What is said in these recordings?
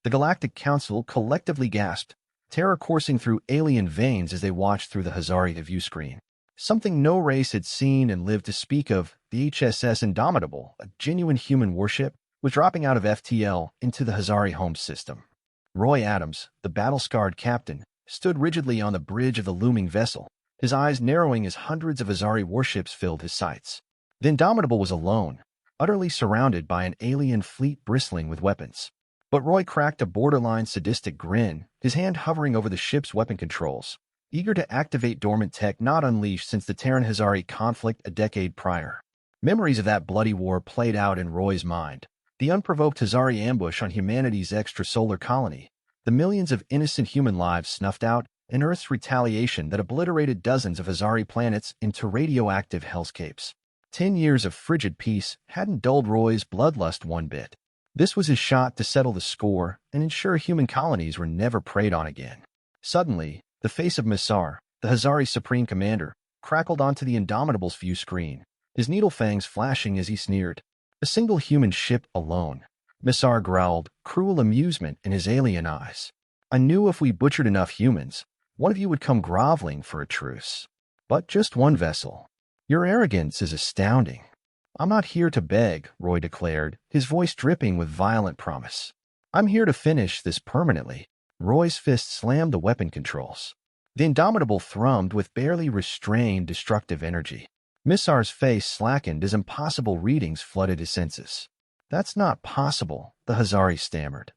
The Galactic Council collectively gasped, terror coursing through alien veins as they watched through the Hazari viewscreen. Something no race had seen and lived to speak of, the HSS Indomitable, a genuine human warship, was dropping out of FTL into the Hazari home system. Roy Adams, the battle-scarred captain, stood rigidly on the bridge of the looming vessel, his eyes narrowing as hundreds of Hazari warships filled his sights. The Indomitable was alone, utterly surrounded by an alien fleet bristling with weapons. But Roy cracked a borderline sadistic grin, his hand hovering over the ship's weapon controls, eager to activate dormant tech not unleashed since the Terran-Hazari conflict a decade prior. Memories of that bloody war played out in Roy's mind. The unprovoked Hazari ambush on humanity's extrasolar colony, the millions of innocent human lives snuffed out, and Earth's retaliation that obliterated dozens of Hazari planets into radioactive hellscapes. 10 years of frigid peace hadn't dulled Roy's bloodlust one bit. This was his shot to settle the score and ensure human colonies were never preyed on again. Suddenly, the face of Missar, the Hazari Supreme Commander, crackled onto the Indomitable's view screen, his needle fangs flashing as he sneered. A single human ship alone. Missar growled, cruel amusement in his alien eyes. I knew if we butchered enough humans, one of you would come groveling for a truce. But just one vessel. Your arrogance is astounding. I'm not here to beg, Roy declared, his voice dripping with violent promise. I'm here to finish this permanently. Roy's fist slammed the weapon controls. The Indomitable thrummed with barely restrained destructive energy. Missar's face slackened as impossible readings flooded his senses. That's not possible, the Hazari stammered.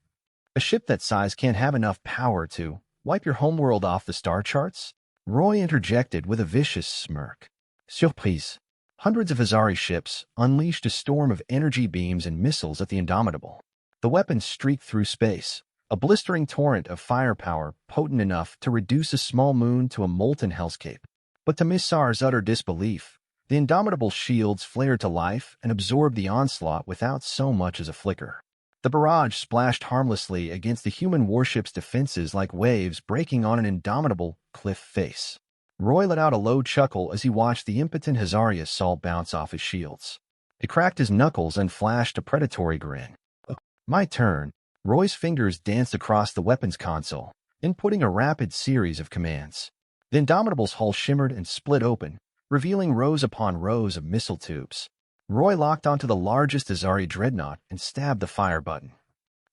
A ship that size can't have enough power to wipe your homeworld off the star charts? Roy interjected with a vicious smirk. Surprise. Hundreds of Hazari ships unleashed a storm of energy beams and missiles at the Indomitable. The weapons streaked through space, a blistering torrent of firepower potent enough to reduce a small moon to a molten hellscape. But to Missar's utter disbelief, the Indomitable's shields flared to life and absorbed the onslaught without so much as a flicker. The barrage splashed harmlessly against the human warship's defenses like waves breaking on an indomitable cliff face. Roy let out a low chuckle as he watched the impotent Hazari assault bounce off his shields. He cracked his knuckles and flashed a predatory grin. My turn. Roy's fingers danced across the weapons console, inputting a rapid series of commands. The Indomitable's hull shimmered and split open, revealing rows upon rows of missile tubes. Roy locked onto the largest Hazari dreadnought and stabbed the fire button.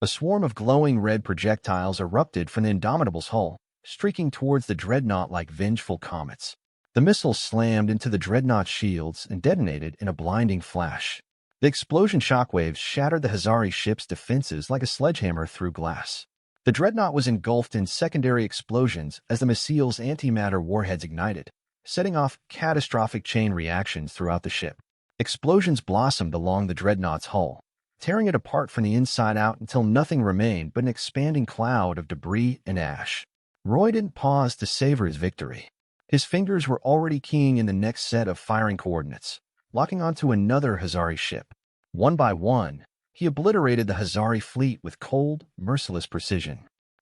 A swarm of glowing red projectiles erupted from the Indomitable's hull, streaking towards the dreadnought like vengeful comets. The missiles slammed into the dreadnought's shields and detonated in a blinding flash. The explosion shockwaves shattered the Hazari ship's defenses like a sledgehammer through glass. The dreadnought was engulfed in secondary explosions as the missile's antimatter warheads ignited, setting off catastrophic chain reactions throughout the ship. Explosions blossomed along the dreadnought's hull, tearing it apart from the inside out until nothing remained but an expanding cloud of debris and ash. Roy didn't pause to savor his victory. His fingers were already keying in the next set of firing coordinates, locking onto another Hazari ship. One by one, he obliterated the Hazari fleet with cold, merciless precision.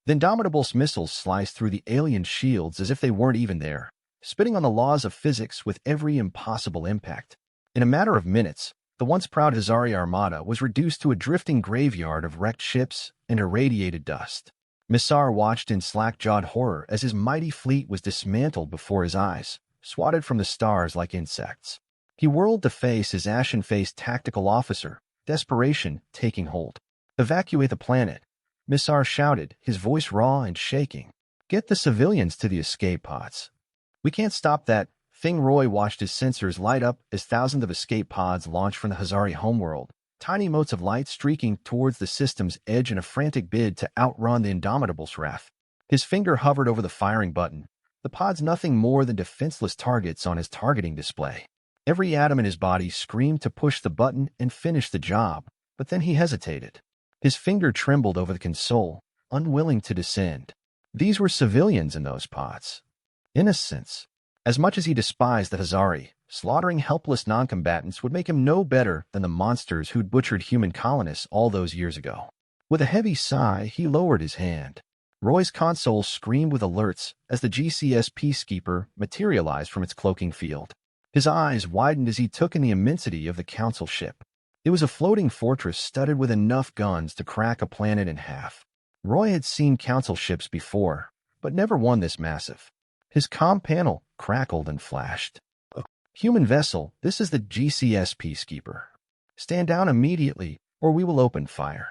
The Indomitable's missiles sliced through the alien shields as if they weren't even there, spitting on the laws of physics with every impossible impact. In a matter of minutes, the once proud Hazari armada was reduced to a drifting graveyard of wrecked ships and irradiated dust. Missar watched in slack-jawed horror as his mighty fleet was dismantled before his eyes, swatted from the stars like insects. He whirled to face his ashen-faced tactical officer, desperation taking hold. Evacuate the planet, Missar shouted, his voice raw and shaking. Get the civilians to the escape pods. We can't stop that thing. Roy watched his sensors light up as thousands of escape pods launched from the Hazari homeworld, tiny motes of light streaking towards the system's edge in a frantic bid to outrun the Indomitable's wrath. His finger hovered over the firing button, the pods nothing more than defenseless targets on his targeting display. Every atom in his body screamed to push the button and finish the job, but then he hesitated. His finger trembled over the console, unwilling to descend. These were civilians in those pods. Innocents. As much as he despised the Hazari, slaughtering helpless noncombatants would make him no better than the monsters who'd butchered human colonists all those years ago. With a heavy sigh, he lowered his hand. Roy's console screamed with alerts as the GCS Peacekeeper materialized from its cloaking field. His eyes widened as he took in the immensity of the Council ship. It was a floating fortress studded with enough guns to crack a planet in half. Roy had seen council ships before, but never one this massive. His comm panel crackled and flashed. Human vessel, this is the GCS Peacekeeper. Stand down immediately, or we will open fire.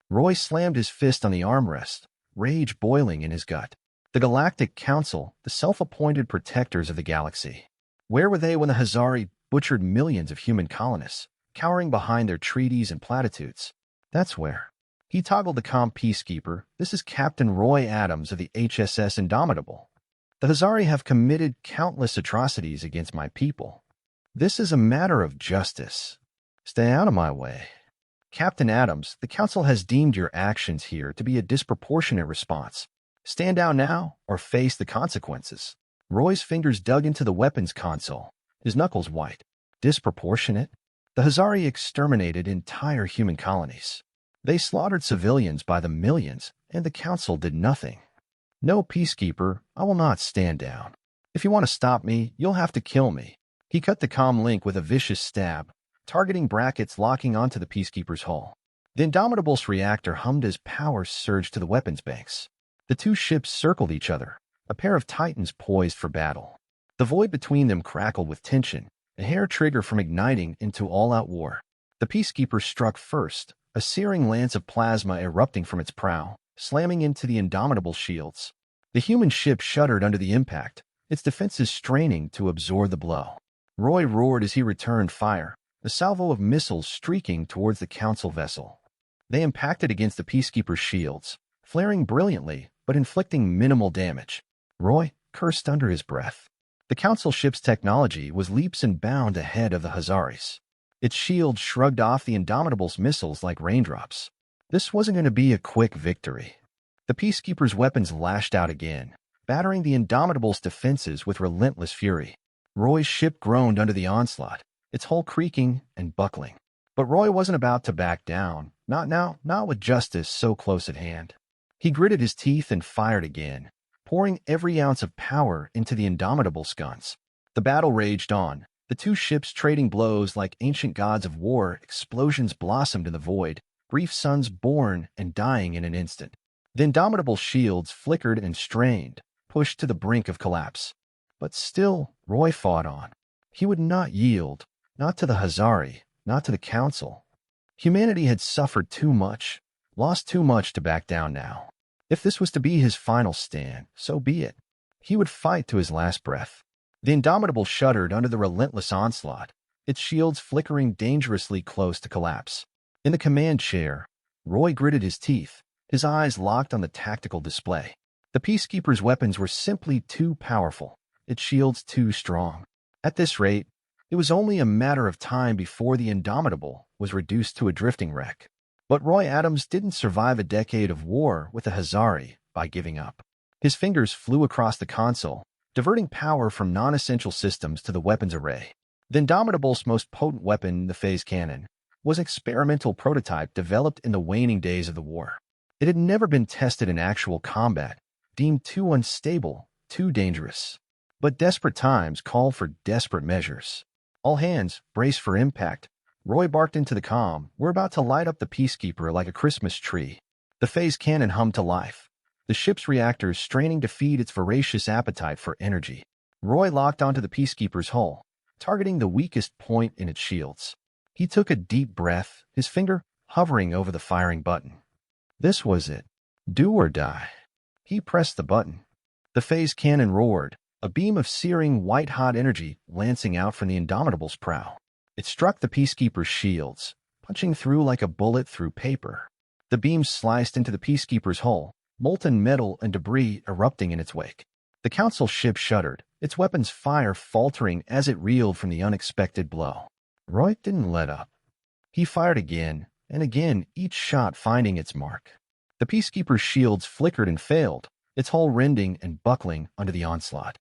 Roy slammed his fist on the armrest, rage boiling in his gut. The Galactic Council, the self-appointed protectors of the galaxy. Where were they when the Hazari butchered millions of human colonists, cowering behind their treaties and platitudes? That's where. He toggled the comm Peacekeeper. This is Captain Roy Adams of the HSS Indomitable. The Hazari have committed countless atrocities against my people. This is a matter of justice. Stay out of my way. Captain Adams, the Council has deemed your actions here to be a disproportionate response. Stand down now or face the consequences. Roy's fingers dug into the weapons console, his knuckles white. Disproportionate? The Hazari exterminated entire human colonies. They slaughtered civilians by the millions, and the Council did nothing. No, Peacekeeper, I will not stand down. If you want to stop me, you'll have to kill me. He cut the comm link with a vicious stab, targeting brackets locking onto the Peacekeeper's hull. The Indomitable's reactor hummed as power surged to the weapons banks. The two ships circled each other, a pair of titans poised for battle. The void between them crackled with tension, a hair trigger from igniting into all-out war. The Peacekeeper struck first, a searing lance of plasma erupting from its prow, slamming into the Indomitable shields. The human ship shuddered under the impact, its defenses straining to absorb the blow. Roy roared as he returned fire, a salvo of missiles streaking towards the Council vessel. They impacted against the Peacekeeper's shields, flaring brilliantly but inflicting minimal damage. Roy cursed under his breath. The Council ship's technology was leaps and bounds ahead of the Hazaris. Its shield shrugged off the Indomitable's missiles like raindrops. This wasn't going to be a quick victory. The Peacekeeper's weapons lashed out again, battering the Indomitable's defenses with relentless fury. Roy's ship groaned under the onslaught, its hull creaking and buckling. But Roy wasn't about to back down, not now, not with justice so close at hand. He gritted his teeth and fired again, pouring every ounce of power into the Indomitable's guns. The battle raged on, the two ships trading blows like ancient gods of war. Explosions blossomed in the void, brief suns born and dying in an instant. The Indomitable shields flickered and strained, pushed to the brink of collapse. But still, Roy fought on. He would not yield, not to the Hazari, not to the Council. Humanity had suffered too much, lost too much to back down now. If this was to be his final stand, so be it. He would fight to his last breath. The Indomitable shuddered under the relentless onslaught, its shields flickering dangerously close to collapse. In the command chair, Roy gritted his teeth, his eyes locked on the tactical display. The Peacekeeper's weapons were simply too powerful, its shields too strong. At this rate, it was only a matter of time before the Indomitable was reduced to a drifting wreck. But Roy Adams didn't survive a decade of war with the Hazari by giving up. His fingers flew across the console, diverting power from non-essential systems to the weapons array. The Indomitable's most potent weapon, the Phas Cannon, was an experimental prototype developed in the waning days of the war. It had never been tested in actual combat, deemed too unstable, too dangerous. But desperate times called for desperate measures. All hands, brace for impact. Roy barked into the comm. We're about to light up the Peacekeeper like a Christmas tree. The Phas Cannon hummed to life, the ship's reactors straining to feed its voracious appetite for energy. Roy locked onto the Peacekeeper's hull, targeting the weakest point in its shields. He took a deep breath, his finger hovering over the firing button. This was it. Do or die. He pressed the button. The Phas Cannon roared, a beam of searing white-hot energy lancing out from the Indomitable's prow. It struck the Peacekeeper's shields, punching through like a bullet through paper. The beam sliced into the Peacekeeper's hull, molten metal and debris erupting in its wake. The Council ship shuddered, its weapons fire faltering as it reeled from the unexpected blow. Roy didn't let up. He fired again and again, each shot finding its mark. The Peacekeeper's shields flickered and failed, its hull rending and buckling under the onslaught.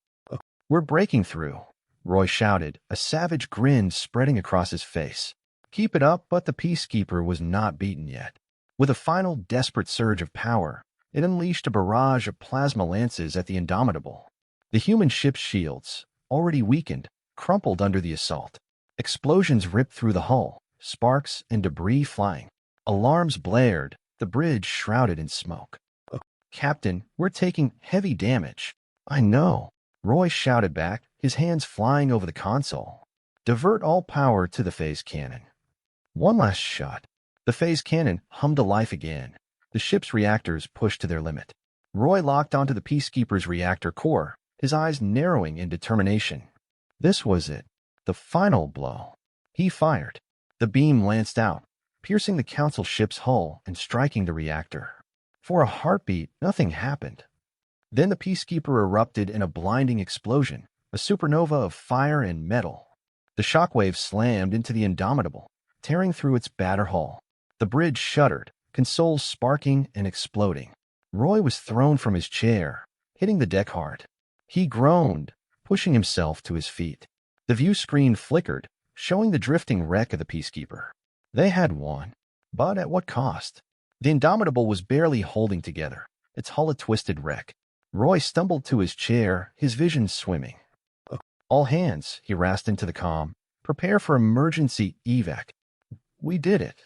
We're breaking through, Roy shouted, a savage grin spreading across his face. Keep it up, but the Peacekeeper was not beaten yet. With a final desperate surge of power, it unleashed a barrage of plasma lances at the Indomitable. The human ship's shields, already weakened, crumpled under the assault. Explosions ripped through the hull, sparks and debris flying. Alarms blared, the bridge shrouded in smoke. Captain, we're taking heavy damage. I know, Roy shouted back, his hands flying over the console. Divert all power to the Phas Cannon. One last shot. The Phas Cannon hummed to life again. The ship's reactors pushed to their limit. Roy locked onto the Peacekeeper's reactor core, his eyes narrowing in determination. This was it. The final blow. He fired. The beam lanced out, piercing the Council ship's hull and striking the reactor. For a heartbeat, nothing happened. Then the Peacekeeper erupted in a blinding explosion, a supernova of fire and metal. The shockwave slammed into the Indomitable, tearing through its battered hull. The bridge shuddered, consoles sparking and exploding. Roy was thrown from his chair, hitting the deck hard. He groaned, pushing himself to his feet. The view screen flickered, showing the drifting wreck of the Peacekeeper. They had won, but at what cost? The Indomitable was barely holding together, its hull a twisted wreck. Roy stumbled to his chair, his vision swimming. All hands, he rasped into the comm. Prepare for emergency evac. We did it.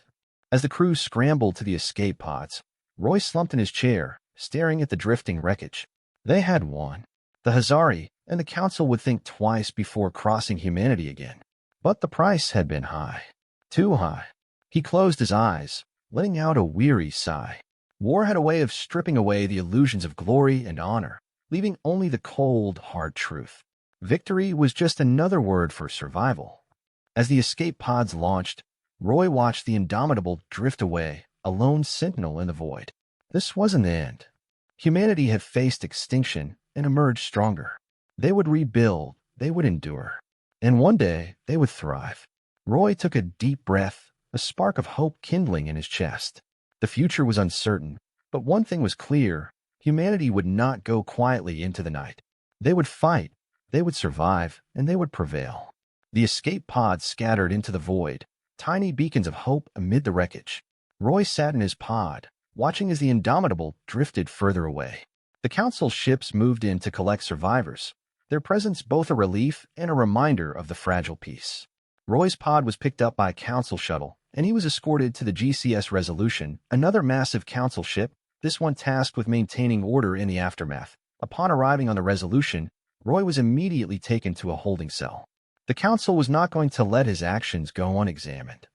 As the crew scrambled to the escape pods, Roy slumped in his chair, staring at the drifting wreckage. They had won. The Hazari and the Council would think twice before crossing humanity again. But the price had been high. Too high. He closed his eyes, letting out a weary sigh. War had a way of stripping away the illusions of glory and honor, leaving only the cold, hard truth. Victory was just another word for survival. As the escape pods launched, Roy watched the Indomitable drift away, a lone sentinel in the void. This wasn't the end. Humanity had faced extinction and emerged stronger. They would rebuild, they would endure. And one day, they would thrive. Roy took a deep breath, a spark of hope kindling in his chest. The future was uncertain, but one thing was clear. Humanity would not go quietly into the night. They would fight, they would survive, and they would prevail. The escape pods scattered into the void, tiny beacons of hope amid the wreckage. Roy sat in his pod, watching as the Indomitable drifted further away. The Council ships moved in to collect survivors, their presence both a relief and a reminder of the fragile peace. Roy's pod was picked up by a Council shuttle, and he was escorted to the GCS Resolution, another massive Council ship, this one tasked with maintaining order in the aftermath. Upon arriving on the Resolution, Roy was immediately taken to a holding cell. The Council was not going to let his actions go unexamined.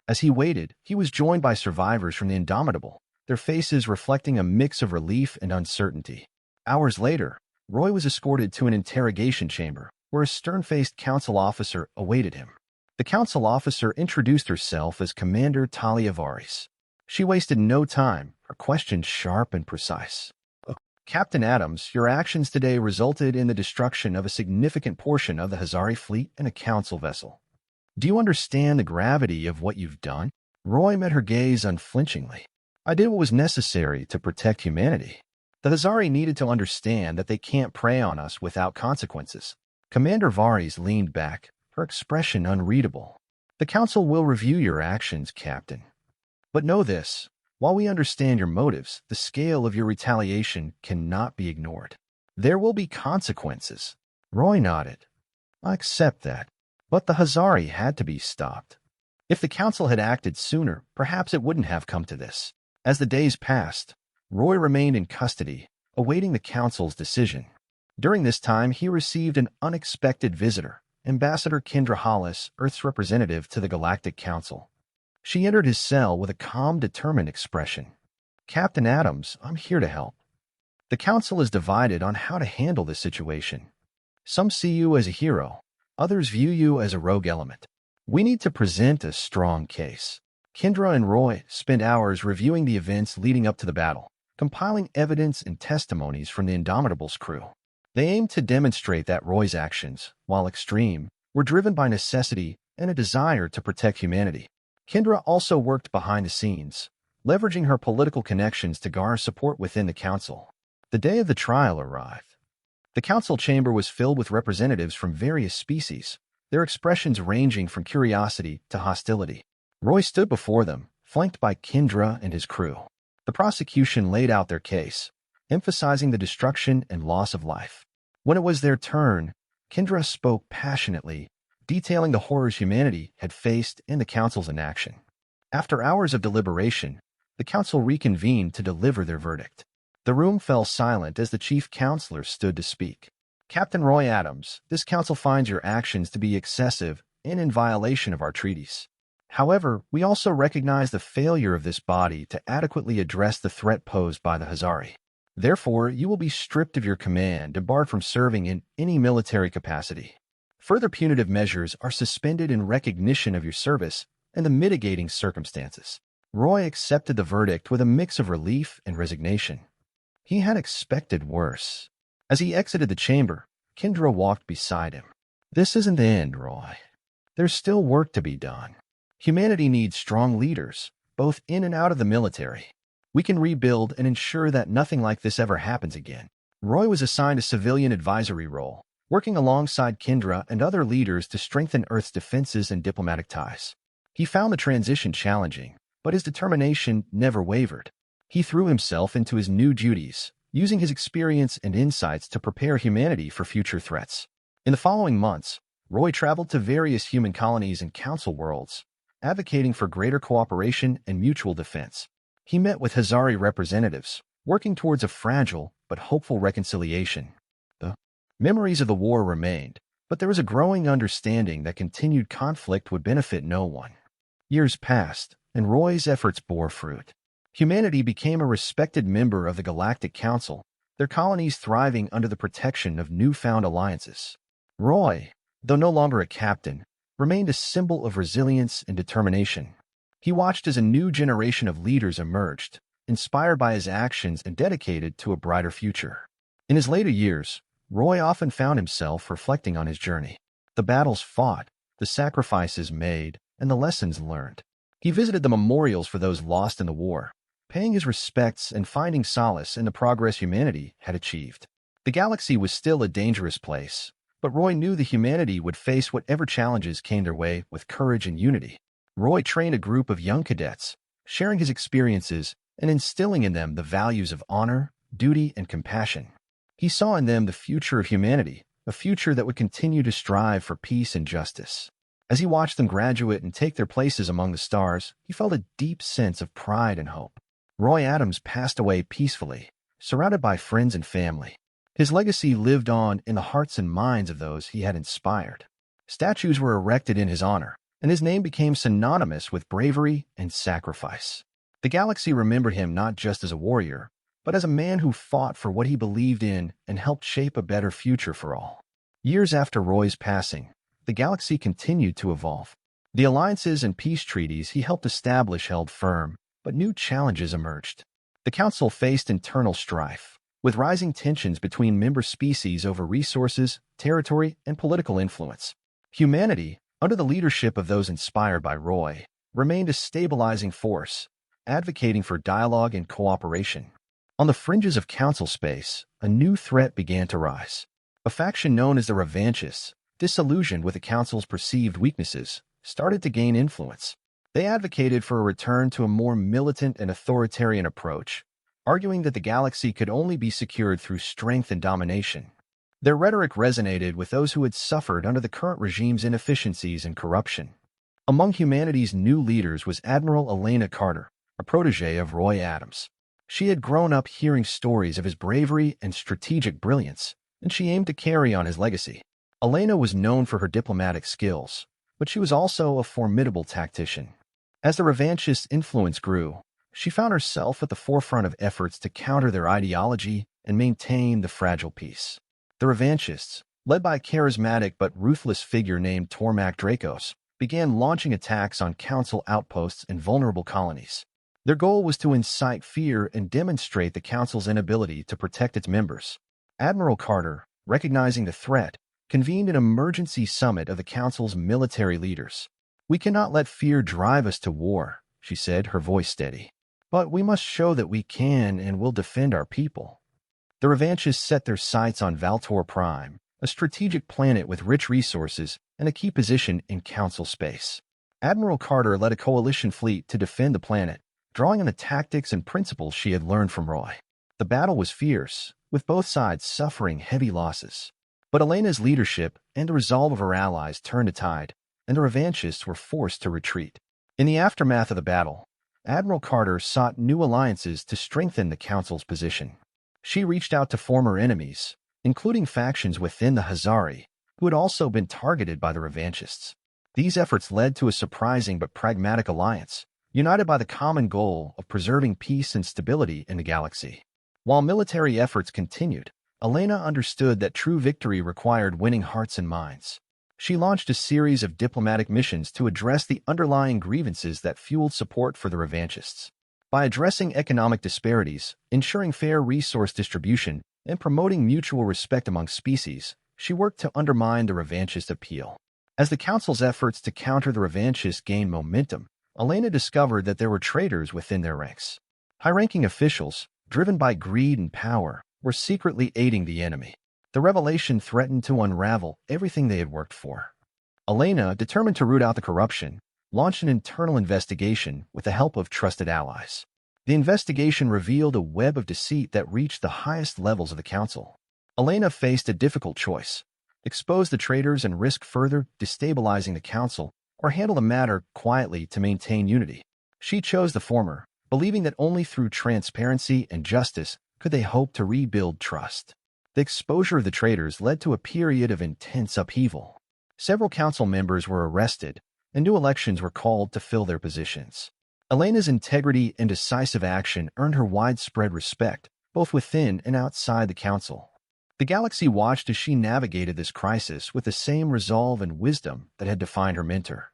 As he waited, he was joined by survivors from the Indomitable, their faces reflecting a mix of relief and uncertainty. Hours later, Roy was escorted to an interrogation chamber, where a stern-faced Council officer awaited him. The Council officer introduced herself as Commander Talia Varis. She wasted no time, her questions sharp and precise. Captain Adams, your actions today resulted in the destruction of a significant portion of the Hazari fleet and a Council vessel. Do you understand the gravity of what you've done? Roy met her gaze unflinchingly. I did what was necessary to protect humanity. The Hazari needed to understand that they can't prey on us without consequences. Commander Varis leaned back, her expression unreadable. The Council will review your actions, Captain. But know this, while we understand your motives, the scale of your retaliation cannot be ignored. There will be consequences. Roy nodded. I accept that. But the Hazari had to be stopped. If the Council had acted sooner, perhaps it wouldn't have come to this. As the days passed, Roy remained in custody, awaiting the Council's decision. During this time, he received an unexpected visitor, Ambassador Kendra Hollis, Earth's representative to the Galactic Council. She entered his cell with a calm, determined expression. Captain Adams, I'm here to help. The Council is divided on how to handle this situation. Some see you as a hero, others view you as a rogue element. We need to present a strong case. Kendra and Roy spent hours reviewing the events leading up to the battle, compiling evidence and testimonies from the Indomitable's crew. They aimed to demonstrate that Roy's actions, while extreme, were driven by necessity and a desire to protect humanity. Kendra also worked behind the scenes, leveraging her political connections to garner support within the Council. The day of the trial arrived. The Council chamber was filled with representatives from various species, their expressions ranging from curiosity to hostility. Roy stood before them, flanked by Kendra and his crew. The prosecution laid out their case, emphasizing the destruction and loss of life. When it was their turn, Kendra spoke passionately, detailing the horrors humanity had faced and the Council's inaction. After hours of deliberation, the Council reconvened to deliver their verdict. The room fell silent as the chief counselor stood to speak. Captain Roy Adams, this council finds your actions to be excessive and in violation of our treaties. However, we also recognize the failure of this body to adequately address the threat posed by the Hazari. Therefore, you will be stripped of your command and barred from serving in any military capacity. Further punitive measures are suspended in recognition of your service and the mitigating circumstances. Roy accepted the verdict with a mix of relief and resignation. He had expected worse. As he exited the chamber, Kendra walked beside him. This isn't the end, Roy. There's still work to be done. Humanity needs strong leaders, both in and out of the military. We can rebuild and ensure that nothing like this ever happens again. Roy was assigned a civilian advisory role, working alongside Kendra and other leaders to strengthen Earth's defenses and diplomatic ties. He found the transition challenging, but his determination never wavered. He threw himself into his new duties, using his experience and insights to prepare humanity for future threats. In the following months, Roy traveled to various human colonies and council worlds, advocating for greater cooperation and mutual defense. He met with Hazari representatives, working towards a fragile but hopeful reconciliation. The memories of the war remained, but there was a growing understanding that continued conflict would benefit no one. Years passed, and Roy's efforts bore fruit. Humanity became a respected member of the Galactic Council, their colonies thriving under the protection of newfound alliances. Roy, though no longer a captain, remained a symbol of resilience and determination. He watched as a new generation of leaders emerged, inspired by his actions and dedicated to a brighter future. In his later years, Roy often found himself reflecting on his journey. The battles fought, the sacrifices made, and the lessons learned. He visited the memorials for those lost in the war, paying his respects and finding solace in the progress humanity had achieved. The galaxy was still a dangerous place, but Roy knew that humanity would face whatever challenges came their way with courage and unity. Roy trained a group of young cadets, sharing his experiences and instilling in them the values of honor, duty, and compassion. He saw in them the future of humanity, a future that would continue to strive for peace and justice. As he watched them graduate and take their places among the stars, he felt a deep sense of pride and hope. Roy Adams passed away peacefully, surrounded by friends and family. His legacy lived on in the hearts and minds of those he had inspired. Statues were erected in his honor, and his name became synonymous with bravery and sacrifice. The galaxy remembered him not just as a warrior, but as a man who fought for what he believed in and helped shape a better future for all. Years after Roy's passing, the galaxy continued to evolve. The alliances and peace treaties he helped establish held firm, but new challenges emerged. The Council faced internal strife, with rising tensions between member species over resources, territory, and political influence. Humanity, under the leadership of those inspired by Roy, remained a stabilizing force, advocating for dialogue and cooperation. On the fringes of Council space, a new threat began to rise. A faction known as the Revanchists, disillusioned with the Council's perceived weaknesses, started to gain influence. They advocated for a return to a more militant and authoritarian approach, arguing that the galaxy could only be secured through strength and domination. Their rhetoric resonated with those who had suffered under the current regime's inefficiencies and corruption. Among humanity's new leaders was Admiral Elena Carter, a protege of Roy Adams. She had grown up hearing stories of his bravery and strategic brilliance, and she aimed to carry on his legacy. Elena was known for her diplomatic skills, but she was also a formidable tactician. As the Revanchist influence grew, she found herself at the forefront of efforts to counter their ideology and maintain the fragile peace. The Revanchists, led by a charismatic but ruthless figure named Tormac Dracos, began launching attacks on Council outposts and vulnerable colonies. Their goal was to incite fear and demonstrate the Council's inability to protect its members. Admiral Carter, recognizing the threat, convened an emergency summit of the Council's military leaders. "We cannot let fear drive us to war," she said, her voice steady. "But we must show that we can and will defend our people." The Revanchists set their sights on Valtor Prime, a strategic planet with rich resources and a key position in Council space. Admiral Carter led a coalition fleet to defend the planet, drawing on the tactics and principles she had learned from Roy. The battle was fierce, with both sides suffering heavy losses. But Elena's leadership and the resolve of her allies turned a tide, and the Revanchists were forced to retreat. In the aftermath of the battle, Admiral Carter sought new alliances to strengthen the Council's position. She reached out to former enemies, including factions within the Hazari, who had also been targeted by the revanchists. These efforts led to a surprising but pragmatic alliance, united by the common goal of preserving peace and stability in the galaxy. While military efforts continued, Elena understood that true victory required winning hearts and minds. She launched a series of diplomatic missions to address the underlying grievances that fueled support for the revanchists. By addressing economic disparities, ensuring fair resource distribution, and promoting mutual respect among species, she worked to undermine the revanchist appeal. As the Council's efforts to counter the revanchists gained momentum, Elena discovered that there were traitors within their ranks. High-ranking officials, driven by greed and power, were secretly aiding the enemy. The revelation threatened to unravel everything they had worked for. Elena, determined to root out the corruption, launched an internal investigation with the help of trusted allies. The investigation revealed a web of deceit that reached the highest levels of the Council. Elena faced a difficult choice: expose the traitors and risk further destabilizing the Council, or handle the matter quietly to maintain unity. She chose the former, believing that only through transparency and justice could they hope to rebuild trust. The exposure of the traitors led to a period of intense upheaval. Several Council members were arrested, and new elections were called to fill their positions. Elena's integrity and decisive action earned her widespread respect, both within and outside the Council. The galaxy watched as she navigated this crisis with the same resolve and wisdom that had defined her mentor.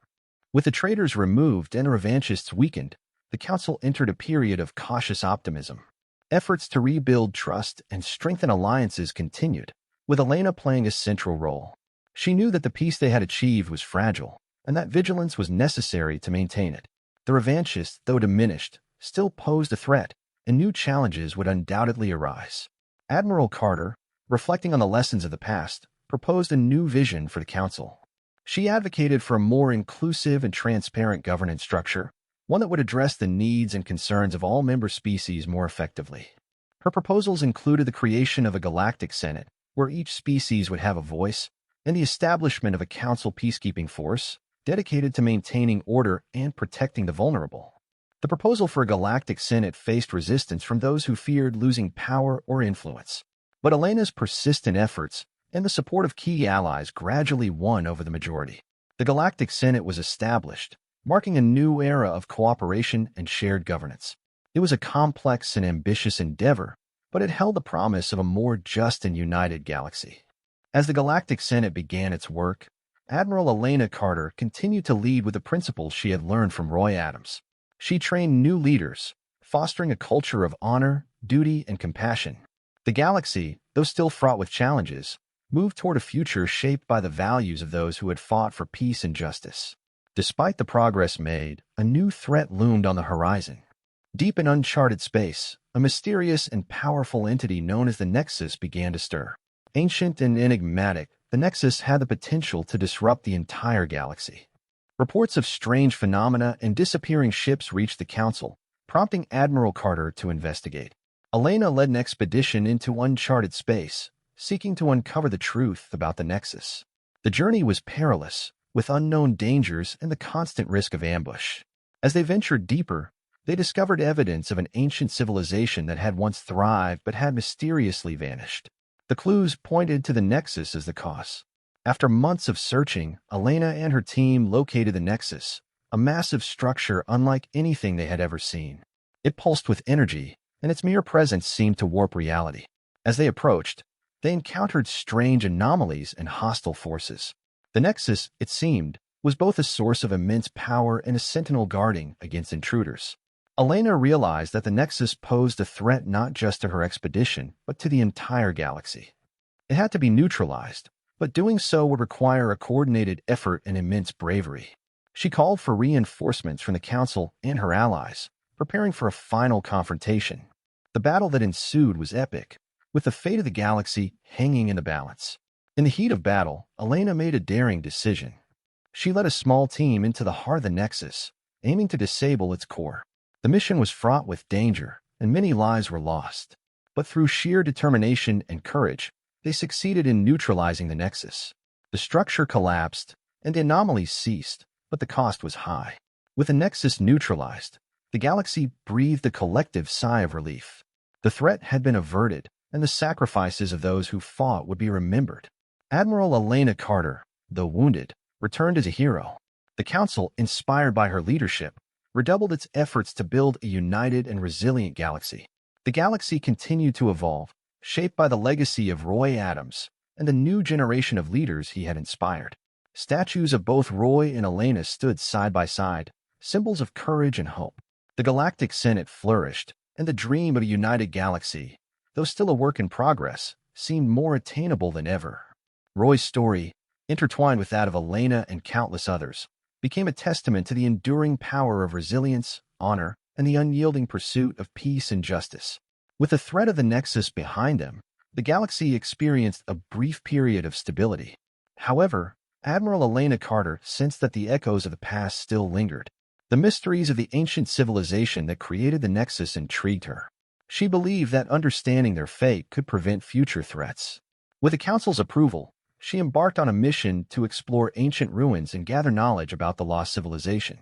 With the traitors removed and the revanchists weakened, the Council entered a period of cautious optimism. Efforts to rebuild trust and strengthen alliances continued, with Elena playing a central role. She knew that the peace they had achieved was fragile, and that vigilance was necessary to maintain it. The revanchists, though diminished, still posed a threat, and new challenges would undoubtedly arise. Admiral Carter, reflecting on the lessons of the past, proposed a new vision for the Council. She advocated for a more inclusive and transparent governance structure, one that would address the needs and concerns of all member species more effectively. Her proposals included the creation of a galactic senate, where each species would have a voice, and the establishment of a Council peacekeeping force dedicated to maintaining order and protecting the vulnerable. The proposal for a galactic senate faced resistance from those who feared losing power or influence. But Elena's persistent efforts and the support of key allies gradually won over the majority. The Galactic Senate was established, marking a new era of cooperation and shared governance. It was a complex and ambitious endeavor, but it held the promise of a more just and united galaxy. As the Galactic Senate began its work, Admiral Elena Carter continued to lead with the principles she had learned from Roy Adams. She trained new leaders, fostering a culture of honor, duty, and compassion. The galaxy, though still fraught with challenges, moved toward a future shaped by the values of those who had fought for peace and justice. Despite the progress made, a new threat loomed on the horizon. Deep in uncharted space, a mysterious and powerful entity known as the Nexus began to stir. Ancient and enigmatic, the Nexus had the potential to disrupt the entire galaxy. Reports of strange phenomena and disappearing ships reached the Council, prompting Admiral Carter to investigate. Elena led an expedition into uncharted space, seeking to uncover the truth about the Nexus. The journey was perilous, with unknown dangers and the constant risk of ambush. As they ventured deeper, they discovered evidence of an ancient civilization that had once thrived but had mysteriously vanished. The clues pointed to the Nexus as the cause. After months of searching, Elena and her team located the Nexus, a massive structure unlike anything they had ever seen. It pulsed with energy, and its mere presence seemed to warp reality. As they approached, they encountered strange anomalies and hostile forces. The Nexus, it seemed, was both a source of immense power and a sentinel guarding against intruders. Elena realized that the Nexus posed a threat not just to her expedition, but to the entire galaxy. It had to be neutralized, but doing so would require a coordinated effort and immense bravery. She called for reinforcements from the Council and her allies, preparing for a final confrontation. The battle that ensued was epic, with the fate of the galaxy hanging in the balance. In the heat of battle, Elena made a daring decision. She led a small team into the heart of the Nexus, aiming to disable its core. The mission was fraught with danger, and many lives were lost. But through sheer determination and courage, they succeeded in neutralizing the Nexus. The structure collapsed, and the anomalies ceased, but the cost was high. With the Nexus neutralized, the galaxy breathed a collective sigh of relief. The threat had been averted, and the sacrifices of those who fought would be remembered. Admiral Elena Carter, though wounded, returned as a hero. The Council, inspired by her leadership, redoubled its efforts to build a united and resilient galaxy. The galaxy continued to evolve, shaped by the legacy of Roy Adams and the new generation of leaders he had inspired. Statues of both Roy and Elena stood side by side, symbols of courage and hope. The Galactic Senate flourished, and the dream of a united galaxy, though still a work in progress, seemed more attainable than ever. Roy's story, intertwined with that of Elena and countless others, became a testament to the enduring power of resilience, honor, and the unyielding pursuit of peace and justice. With the threat of the Nexus behind them, the galaxy experienced a brief period of stability. However, Admiral Elena Carter sensed that the echoes of the past still lingered. The mysteries of the ancient civilization that created the Nexus intrigued her. She believed that understanding their fate could prevent future threats. With the Council's approval, she embarked on a mission to explore ancient ruins and gather knowledge about the lost civilization.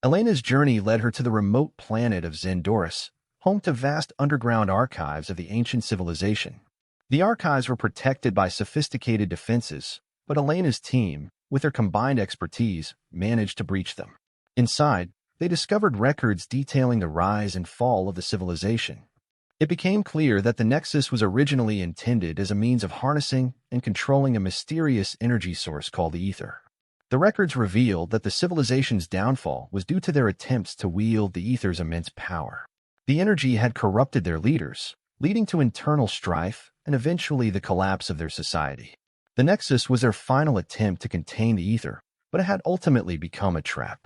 Elena's journey led her to the remote planet of Zendoris, home to vast underground archives of the ancient civilization. The archives were protected by sophisticated defenses, but Elena's team, with their combined expertise, managed to breach them. Inside, they discovered records detailing the rise and fall of the civilization. It became clear that the Nexus was originally intended as a means of harnessing and controlling a mysterious energy source called the ether. The records revealed that the civilization's downfall was due to their attempts to wield the ether's immense power. The energy had corrupted their leaders, leading to internal strife and eventually the collapse of their society. The Nexus was their final attempt to contain the ether, but it had ultimately become a trap.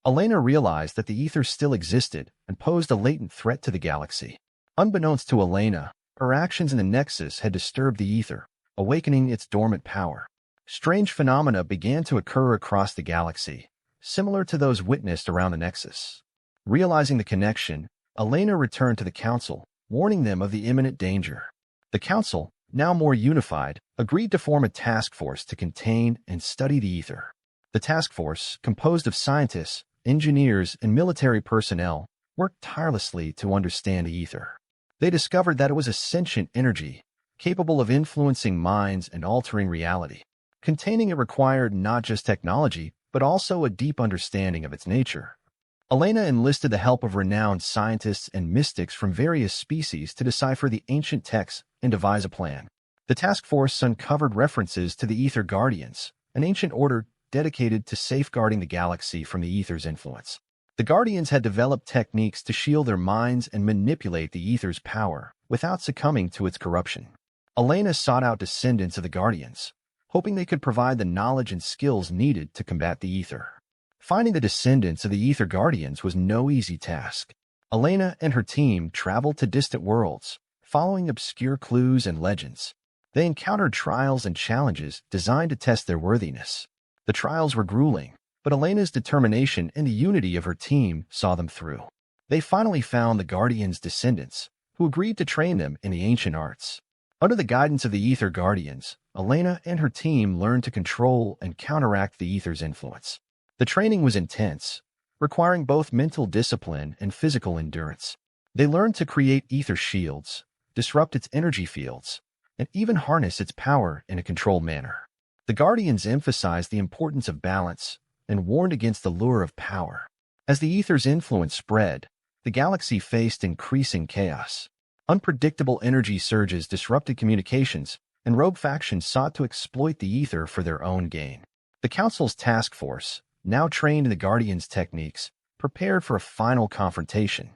Elena realized that the ether still existed and posed a latent threat to the galaxy. Unbeknownst to Elena, her actions in the Nexus had disturbed the ether, awakening its dormant power. Strange phenomena began to occur across the galaxy, similar to those witnessed around the Nexus. Realizing the connection, Elena returned to the Council, warning them of the imminent danger. The Council, now more unified, agreed to form a task force to contain and study the ether. The task force, composed of scientists, engineers, and military personnel, worked tirelessly to understand the ether. They discovered that it was a sentient energy, capable of influencing minds and altering reality. Containing it required not just technology, but also a deep understanding of its nature. Elena enlisted the help of renowned scientists and mystics from various species to decipher the ancient texts and devise a plan. The task force uncovered references to the Ether Guardians, an ancient order dedicated to safeguarding the galaxy from the ether's influence. The Guardians had developed techniques to shield their minds and manipulate the ether's power without succumbing to its corruption. Elena sought out descendants of the Guardians, hoping they could provide the knowledge and skills needed to combat the ether. Finding the descendants of the Ether Guardians was no easy task. Elena and her team traveled to distant worlds, following obscure clues and legends. They encountered trials and challenges designed to test their worthiness. The trials were grueling, but Elena's determination and the unity of her team saw them through. They finally found the Guardians' descendants, who agreed to train them in the ancient arts. Under the guidance of the Ether Guardians, Elena and her team learned to control and counteract the ether's influence. The training was intense, requiring both mental discipline and physical endurance. They learned to create ether shields, disrupt its energy fields, and even harness its power in a controlled manner. The Guardians emphasized the importance of balance and warned against the lure of power. As the ether's influence spread, the galaxy faced increasing chaos. Unpredictable energy surges disrupted communications, and rogue factions sought to exploit the ether for their own gain. The Council's task force, now trained in the Guardians' techniques, prepared for a final confrontation.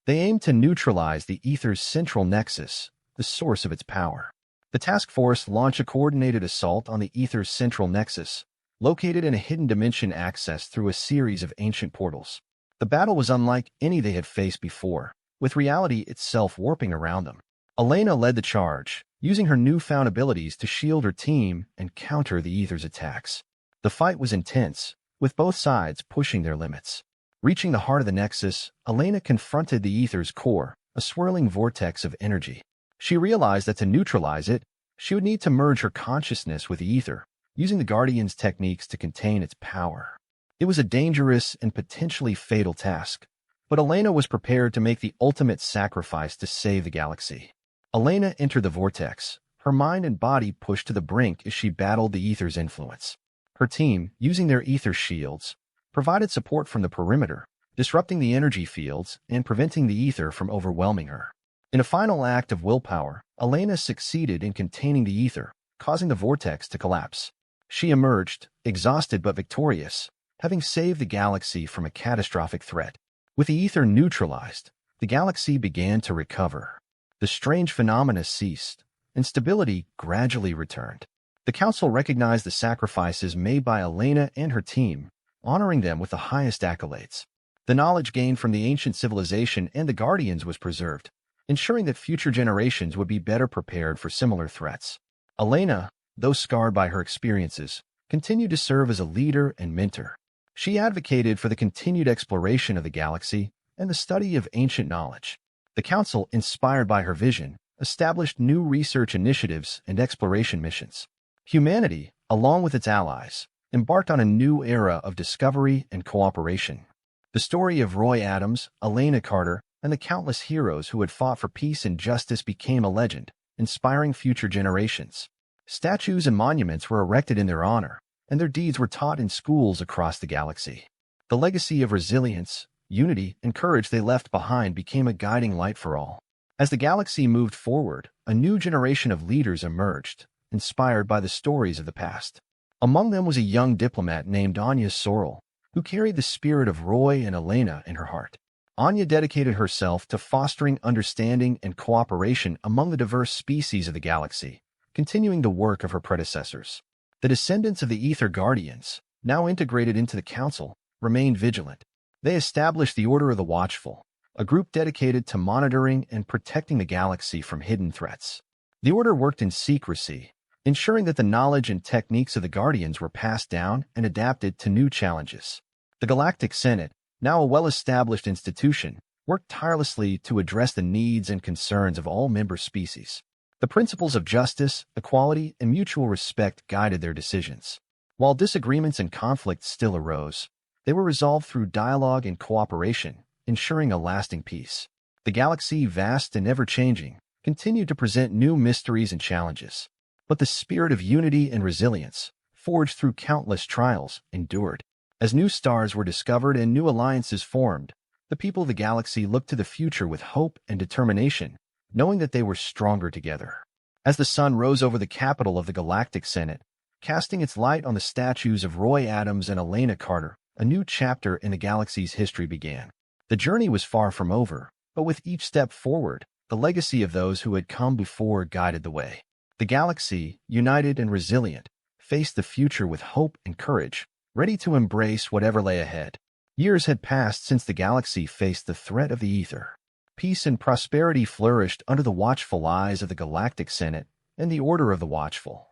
They aimed to neutralize the ether's central nexus, the source of its power. The task force launched a coordinated assault on the ether's central nexus, located in a hidden dimension accessed through a series of ancient portals. The battle was unlike any they had faced before, with reality itself warping around them. Elena led the charge, using her newfound abilities to shield her team and counter the ether's attacks. The fight was intense, with both sides pushing their limits. Reaching the heart of the Nexus, Elena confronted the ether's core, a swirling vortex of energy. She realized that to neutralize it, she would need to merge her consciousness with the ether, using the Guardian's techniques to contain its power. It was a dangerous and potentially fatal task, but Elena was prepared to make the ultimate sacrifice to save the galaxy. Elena entered the vortex, her mind and body pushed to the brink as she battled the ether's influence. Her team, using their ether shields, provided support from the perimeter, disrupting the energy fields and preventing the ether from overwhelming her. In a final act of willpower, Elena succeeded in containing the ether, causing the vortex to collapse. She emerged, exhausted but victorious, having saved the galaxy from a catastrophic threat. With the ether neutralized, the galaxy began to recover. The strange phenomena ceased, and stability gradually returned. The Council recognized the sacrifices made by Elena and her team, honoring them with the highest accolades. The knowledge gained from the ancient civilization and the Guardians was preserved, ensuring that future generations would be better prepared for similar threats. Elena, though scarred by her experiences, continued to serve as a leader and mentor. She advocated for the continued exploration of the galaxy and the study of ancient knowledge. The Council, inspired by her vision, established new research initiatives and exploration missions. Humanity, along with its allies, embarked on a new era of discovery and cooperation. The story of Roy Adams, Elena Carter, and the countless heroes who had fought for peace and justice became a legend, inspiring future generations. Statues and monuments were erected in their honor, and their deeds were taught in schools across the galaxy. The legacy of resilience, unity, and courage they left behind became a guiding light for all. As the galaxy moved forward, a new generation of leaders emerged, inspired by the stories of the past. Among them was a young diplomat named Anya Sorrel, who carried the spirit of Roy and Elena in her heart. Anya dedicated herself to fostering understanding and cooperation among the diverse species of the galaxy, continuing the work of her predecessors. The descendants of the Ether Guardians, now integrated into the Council, remained vigilant. They established the Order of the Watchful, a group dedicated to monitoring and protecting the galaxy from hidden threats. The Order worked in secrecy, ensuring that the knowledge and techniques of the Guardians were passed down and adapted to new challenges. The Galactic Senate, now a well-established institution, worked tirelessly to address the needs and concerns of all member species. The principles of justice, equality, and mutual respect guided their decisions. While disagreements and conflicts still arose, they were resolved through dialogue and cooperation, ensuring a lasting peace. The galaxy, vast and ever-changing, continued to present new mysteries and challenges. But the spirit of unity and resilience, forged through countless trials, endured. As new stars were discovered and new alliances formed, the people of the galaxy looked to the future with hope and determination, knowing that they were stronger together. As the sun rose over the capital of the Galactic Senate, casting its light on the statues of Roy Adams and Elena Carter, a new chapter in the galaxy's history began. The journey was far from over, but with each step forward, the legacy of those who had come before guided the way. The galaxy, united and resilient, faced the future with hope and courage, ready to embrace whatever lay ahead. Years had passed since the galaxy faced the threat of the ether. Peace and prosperity flourished under the watchful eyes of the Galactic Senate and the Order of the Watchful.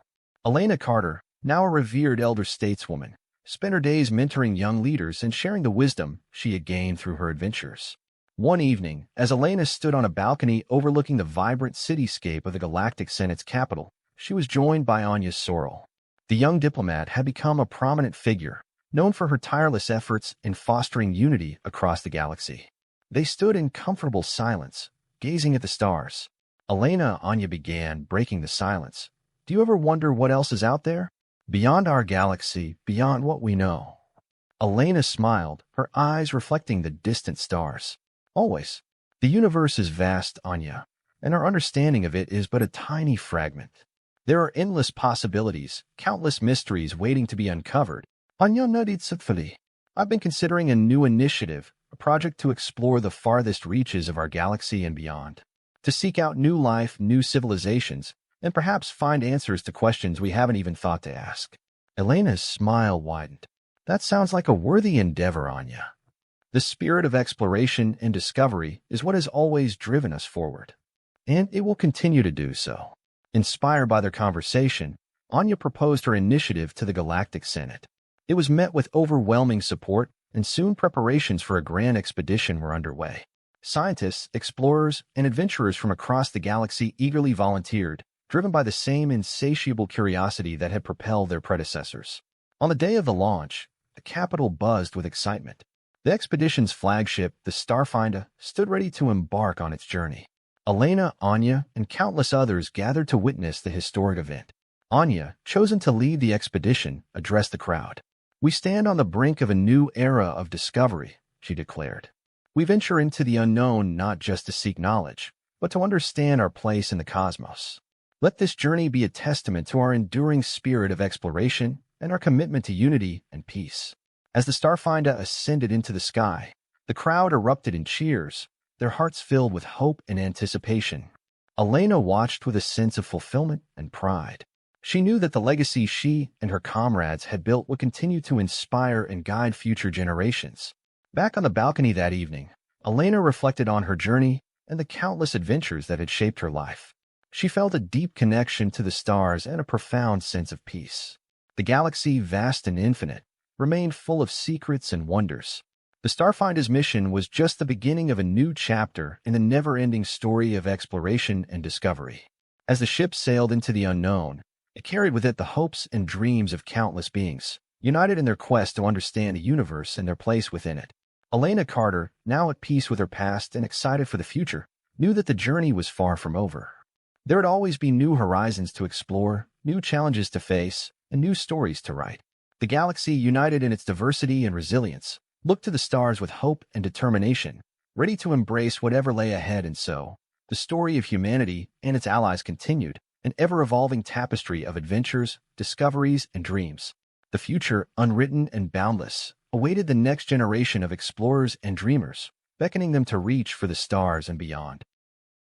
Elena Carter, now a revered elder stateswoman, spent her days mentoring young leaders and sharing the wisdom she had gained through her adventures. One evening, as Elena stood on a balcony overlooking the vibrant cityscape of the Galactic Senate's capital, she was joined by Anya Sorrel. The young diplomat had become a prominent figure, known for her tireless efforts in fostering unity across the galaxy. They stood in comfortable silence, gazing at the stars. Anya began, breaking the silence. Do you ever wonder what else is out there? Beyond our galaxy, beyond what we know. Elena smiled, her eyes reflecting the distant stars. Always. The universe is vast, Anya, and our understanding of it is but a tiny fragment. There are endless possibilities, countless mysteries waiting to be uncovered. Anya nodded thoughtfully. I've been considering a new initiative, a project to explore the farthest reaches of our galaxy and beyond. To seek out new life, new civilizations, and perhaps find answers to questions we haven't even thought to ask. Elena's smile widened. That sounds like a worthy endeavor, Anya. The spirit of exploration and discovery is what has always driven us forward, and it will continue to do so. Inspired by their conversation, Anya proposed her initiative to the Galactic Senate. It was met with overwhelming support, and soon preparations for a grand expedition were underway. Scientists, explorers, and adventurers from across the galaxy eagerly volunteered, driven by the same insatiable curiosity that had propelled their predecessors. On the day of the launch, the capital buzzed with excitement. The expedition's flagship, the Starfinder, stood ready to embark on its journey. Elena, Anya, and countless others gathered to witness the historic event. Anya, chosen to lead the expedition, addressed the crowd. "We stand on the brink of a new era of discovery," she declared. "We venture into the unknown not just to seek knowledge, but to understand our place in the cosmos. Let this journey be a testament to our enduring spirit of exploration and our commitment to unity and peace." As the Starfinder ascended into the sky, the crowd erupted in cheers, their hearts filled with hope and anticipation. Elena watched with a sense of fulfillment and pride. She knew that the legacy she and her comrades had built would continue to inspire and guide future generations. Back on the balcony that evening, Elena reflected on her journey and the countless adventures that had shaped her life. She felt a deep connection to the stars and a profound sense of peace. The galaxy, vast and infinite, remained full of secrets and wonders. The Starfinder's mission was just the beginning of a new chapter in the never-ending story of exploration and discovery. As the ship sailed into the unknown, it carried with it the hopes and dreams of countless beings, united in their quest to understand the universe and their place within it. Elena Carter, now at peace with her past and excited for the future, knew that the journey was far from over. There would always be new horizons to explore, new challenges to face, and new stories to write. The galaxy, united in its diversity and resilience, looked to the stars with hope and determination, ready to embrace whatever lay ahead. And so, the story of humanity and its allies continued, an ever-evolving tapestry of adventures, discoveries, and dreams. The future, unwritten and boundless, awaited the next generation of explorers and dreamers, beckoning them to reach for the stars and beyond.